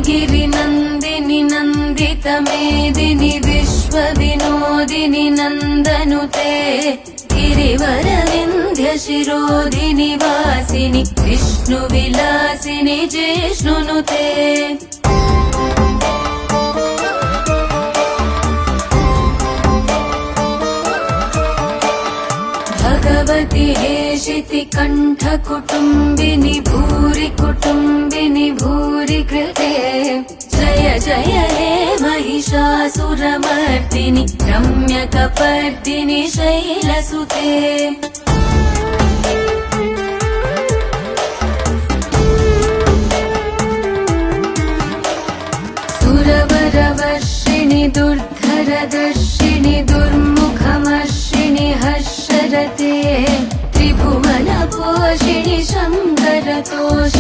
गिरिनन्दिनि नन्दितमेदिनि विश्वविनोदिनि नन्दनुते गिरिवरविन्ध्यशिरोधिनि वासिनि विष्णुविलासिनि जिष्णुनुते भगवति हेशिति कण्ठकुटुम्बिनि भूरि कुटुम्बिनि भूरि कृते जय जय हे महिषासुरमर्दिनि रम्यकपर्दिनि शैलसुते सुरवरवर्षिणि दुर्धरदर्शिनि दुर्मुखमर्षिणि हर्षरते त्रिभुवनपोषिणि शङ्करतोषिणि